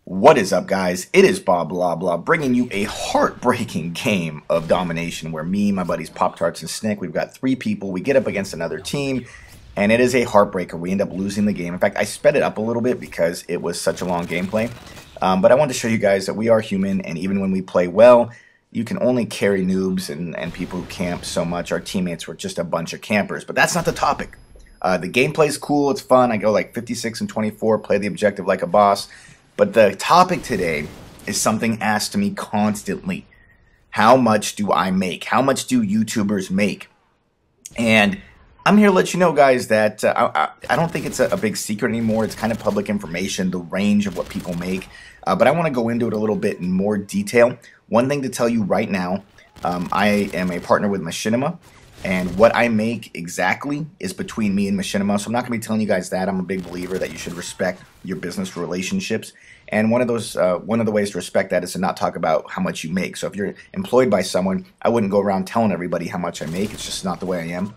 What is up, guys? It is Bob Blah Blah bringing you a heartbreaking game of domination where me, my buddies Pop Tarts, and Snick, we've got three people. We get up against another team, and it is a heartbreaker. We end up losing the game. In fact, I sped it up a little bit because it was such a long gameplay. But I wanted to show you guys that we are human, and even when we play well, you can only carry noobs and people who camp so much. Our teammates were just a bunch of campers, but that's not the topic. The gameplay is cool. It's fun. I go like 56 and 24, play the objective like a boss. But the topic today is something asked to me constantly. How much do I make? How much do YouTubers make? And I'm here to let you know, guys, that I don't think it's a big secret anymore. It's kind of public information, the range of what people make. But I want to go into it a little bit in more detail. One thing to tell you right now, I am a partner with Machinima. And what I make exactly is between me and Machinima. So I'm not going to be telling you guys that. I'm a big believer that you should respect your business relationships. And one of the ways to respect that is to not talk about how much you make. So if you're employed by someone, I wouldn't go around telling everybody how much I make. It's just not the way I am.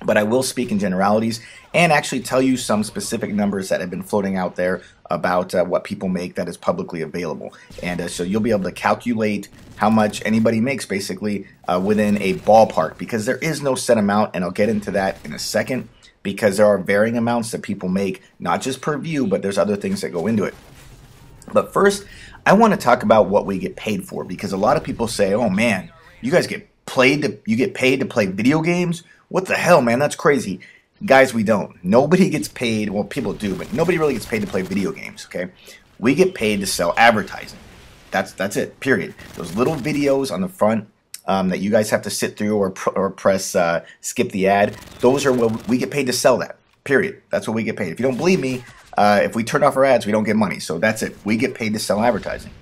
But I will speak in generalities and actually tell you some specific numbers that have been floating out there about what people make that is publicly available. And so you'll be able to calculate how much anybody makes basically within a ballpark, because there is no set amount, and I'll get into that in a second, because there are varying amounts that people make, not just per view, but there's other things that go into it. But first, I want to talk about what we get paid for, because a lot of people say, oh man, you guys get paid to play video games? What the hell, man? That's crazy. Guys, we don't. Nobody gets paid. Well, people do, but nobody really gets paid to play video games, okay? We get paid to sell advertising. That's it, period. Those little videos on the front that you guys have to sit through or press skip the ad, those are what we get paid to sell that, period. That's what we get paid. If you don't believe me, if we turn off our ads, we don't get money. So that's it. We get paid to sell advertising.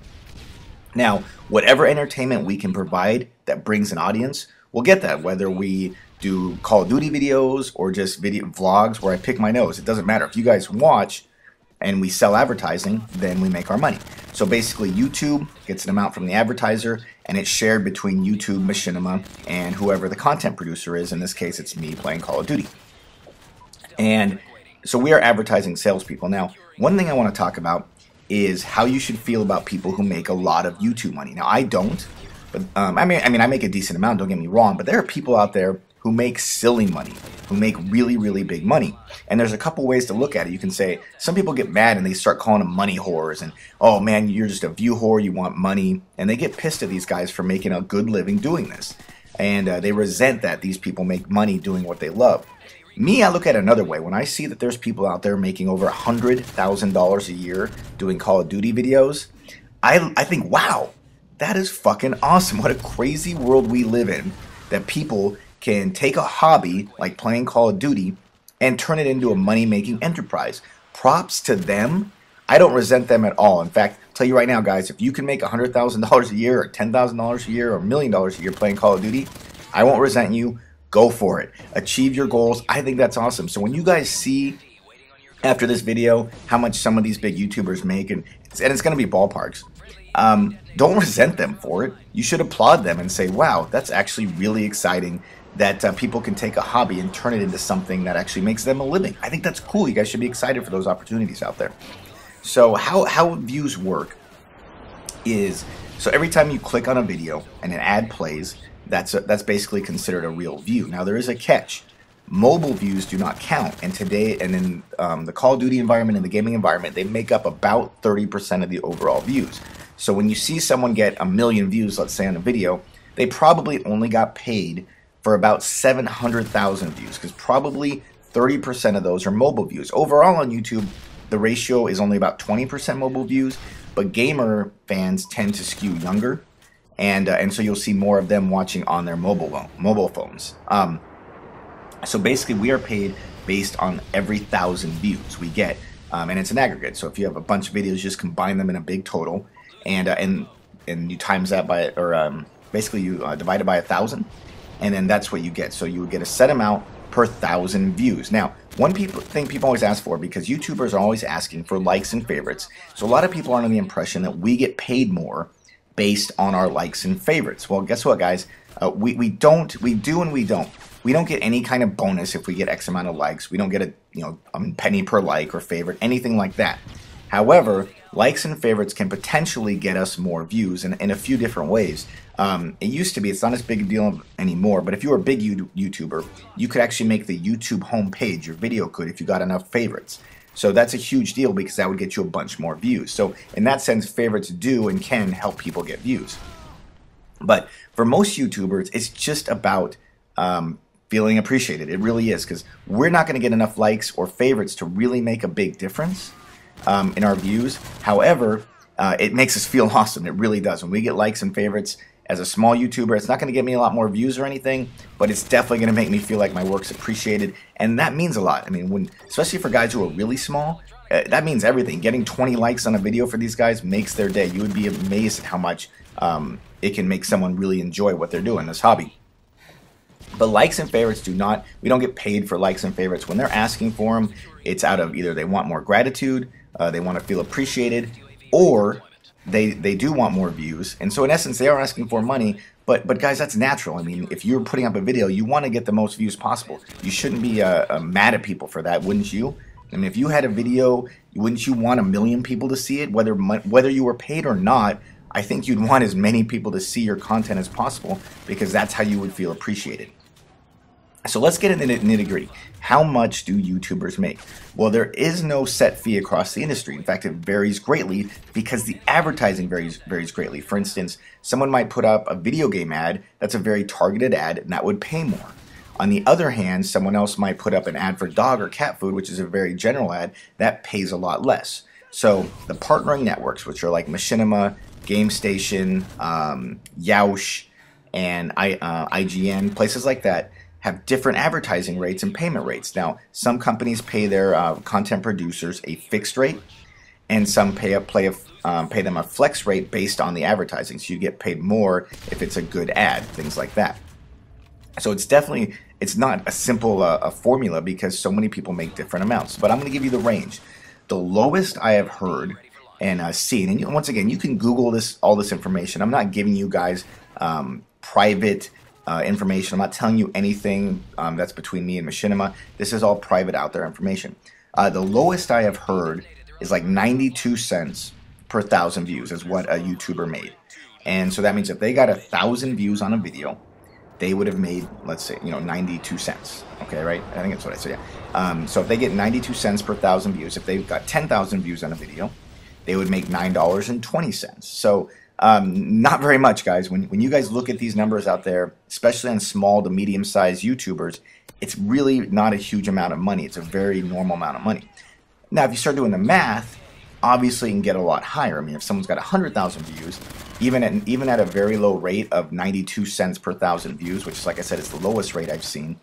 Now, whatever entertainment we can provide that brings an audience, we'll get that, whether we do Call of Duty videos or just video vlogs where I pick my nose. It doesn't matter. If you guys watch and we sell advertising, then we make our money. So basically, YouTube gets an amount from the advertiser, and it's shared between YouTube, Machinima, and whoever the content producer is. In this case, it's me playing Call of Duty. And so we are advertising salespeople. Now, one thing I want to talk about is how you should feel about people who make a lot of YouTube money. Now, I don't, but I mean, I make a decent amount. Don't get me wrong, but there are people out there who make silly money, who make really, really big money. And there's a couple ways to look at it. You can say, some people get mad and they start calling them money whores, and, oh man, you're just a view whore, you want money. And they get pissed at these guys for making a good living doing this. And they resent that these people make money doing what they love. Me, I look at it another way. When I see that there's people out there making over $100,000 a year doing Call of Duty videos, I think, wow, that is fucking awesome. What a crazy world we live in, that people can take a hobby like playing Call of Duty and turn it into a money-making enterprise. Props to them. I don't resent them at all. In fact, I'll tell you right now, guys, if you can make $100,000 a year or $10,000 a year or $1 million a year playing Call of Duty, I won't resent you. Go for it. Achieve your goals. I think that's awesome. So when you guys see after this video how much some of these big YouTubers make, and it's going to be ballparks, don't resent them for it. You should applaud them and say, wow, that's actually really exciting that people can take a hobby and turn it into something that actually makes them a living. I think that's cool. You guys should be excited for those opportunities out there. So how views work is, so every time you click on a video and an ad plays, that's basically considered a real view. Now, there is a catch. Mobile views do not count, and today, and in the Call of Duty environment and the gaming environment, they make up about 30% of the overall views. So when you see someone get 1 million views, let's say on a video, they probably only got paid for about 700,000 views, because probably 30% of those are mobile views. Overall on YouTube, the ratio is only about 20% mobile views, but gamer fans tend to skew younger, and so you'll see more of them watching on their mobile phones. So basically, we are paid based on every 1,000 views we get, and it's an aggregate. So if you have a bunch of videos, just combine them in a big total, and you times that by, or basically you divide it by 1,000, and then that's what you get. So you would get a set amount per 1,000 views. Now, one thing people always ask for, because YouTubers are always asking for likes and favorites, so a lot of people are under the impression that we get paid more based on our likes and favorites. Well, guess what, guys? We don't. We do and we don't. We don't get any kind of bonus if we get X amount of likes. We don't get a penny per like or favorite, anything like that. However, likes and favorites can potentially get us more views in a few different ways. It used to be, it's not as big a deal anymore, but if you were a big YouTuber, you could actually make the YouTube homepage, your video could, if you got enough favorites. So that's a huge deal because that would get you a bunch more views. So in that sense, favorites do and can help people get views. But for most YouTubers, it's just about feeling appreciated. It really is, because we're not going to get enough likes or favorites to really make a big difference in our views. However, it makes us feel awesome. It really does. When we get likes and favorites as a small YouTuber, it's not going to get me a lot more views or anything, but it's definitely going to make me feel like my work's appreciated, and that means a lot. I mean, especially for guys who are really small, that means everything. Getting 20 likes on a video for these guys makes their day. You would be amazed at how much it can make someone really enjoy what they're doing, this hobby. But likes and favorites we don't get paid for likes and favorites. When they're asking for them, it's out of either they want more gratitude, they want to feel appreciated, or they do want more views. And so in essence, they are asking for money, but guys, that's natural. I mean, if you're putting up a video, you want to get the most views possible. You shouldn't be mad at people for that, wouldn't you? I mean, if you had a video, wouldn't you want 1 million people to see it, whether you were paid or not? I think you'd want as many people to see your content as possible, because that's how you would feel appreciated. So let's get into the nitty-gritty. How much do YouTubers make? Well, there is no set fee across the industry. In fact, it varies greatly because the advertising varies greatly. For instance, someone might put up a video game ad that's a very targeted ad, and that would pay more. On the other hand, someone else might put up an ad for dog or cat food, which is a very general ad, that pays a lot less. So the partnering networks, which are like Machinima, GameStation, yeousch, and IGN, places like that, have different advertising rates and payment rates. Now, some companies pay their content producers a fixed rate, and some pay them a flex rate based on the advertising. So you get paid more if it's a good ad, things like that. So it's not a simple formula, because so many people make different amounts. But I'm going to give you the range. The lowest I have heard and seen, and once again, you can Google all this information. I'm not giving you guys private information. I'm not telling you anything that's between me and Machinima. This is all private out there information. The lowest I have heard is like 92 cents per 1,000 views is what a YouTuber made. And so that means if they got 1,000 views on a video, they would have made, let's say, 92 cents. Okay, right? I think that's what I said, yeah. So if they get 92 cents per 1,000 views, if they've got 10,000 views on a video, they would make $9.20. So not very much, guys. When you guys look at these numbers out there, especially on small to medium-sized YouTubers, it's really not a huge amount of money. It's a very normal amount of money. Now, if you start doing the math, obviously you can get a lot higher. I mean, if someone's got 100,000 views, even at a very low rate of 92 cents per 1,000 views, which is, like I said, is the lowest rate I've seen,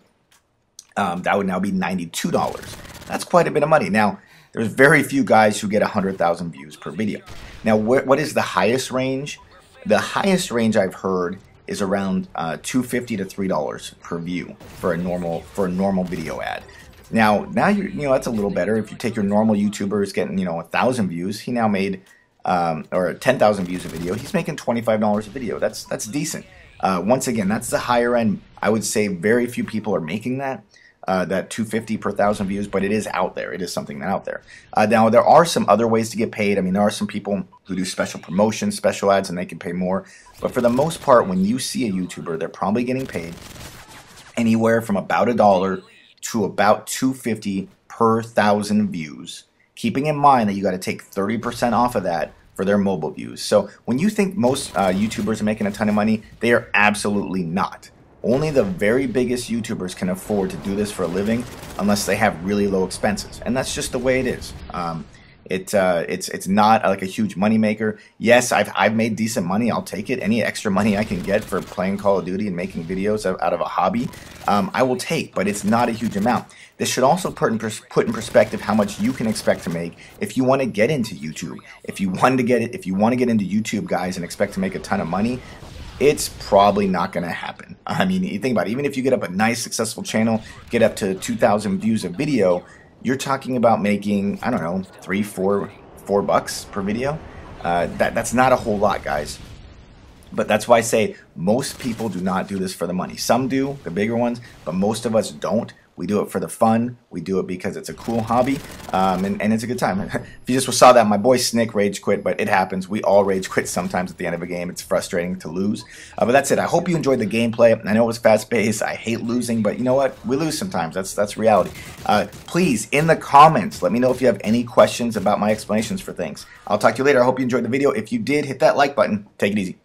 that would now be $92. That's quite a bit of money. Now, there's very few guys who get 100,000 views per video. Now, what is the highest range? The highest range I've heard is around $2.50 to $3 per view for a normal video ad. Now that's a little better. If you take your normal YouTuber who's getting 1,000 views, he now made or 10,000 views a video. He's making $25 a video. That's decent. Once again, that's the higher end. I would say very few people are making that $2.50 per 1,000 views, but it is out there. It is something out there. Now, there are some other ways to get paid. I mean, there are some people who do special promotions, special ads, and they can pay more. But for the most part, when you see a YouTuber, they're probably getting paid anywhere from about $1 to about $2.50 per 1,000 views, keeping in mind that you got to take 30% off of that for their mobile views. So when you think most YouTubers are making a ton of money, they are absolutely not. Only the very biggest YouTubers can afford to do this for a living, unless they have really low expenses, and that's just the way it is. It's not like a huge money maker. Yes, I've made decent money. I'll take it. Any extra money I can get for playing Call of Duty and making videos out of a hobby, I will take. But it's not a huge amount. This should also put in perspective how much you can expect to make if you want to get into YouTube. If you want to get into YouTube, guys, and expect to make a ton of money, it's probably not going to happen. I mean, you think about it. Even if you get up a nice, successful channel, get up to 2,000 views a video, you're talking about making, I don't know, $4 bucks per video. That's not a whole lot, guys. But that's why I say most people do not do this for the money. Some do, the bigger ones, but most of us don't. We do it for the fun. We do it because it's a cool hobby, and it's a good time. If you just saw that, my boy Snick rage quit, but it happens. We all rage quit sometimes at the end of a game. It's frustrating to lose. But that's it. I hope you enjoyed the gameplay. I know it was fast-paced. I hate losing, but you know what? We lose sometimes. That's reality. Please, in the comments, let me know if you have any questions about my explanations for things. I'll talk to you later. I hope you enjoyed the video. If you did, hit that like button. Take it easy.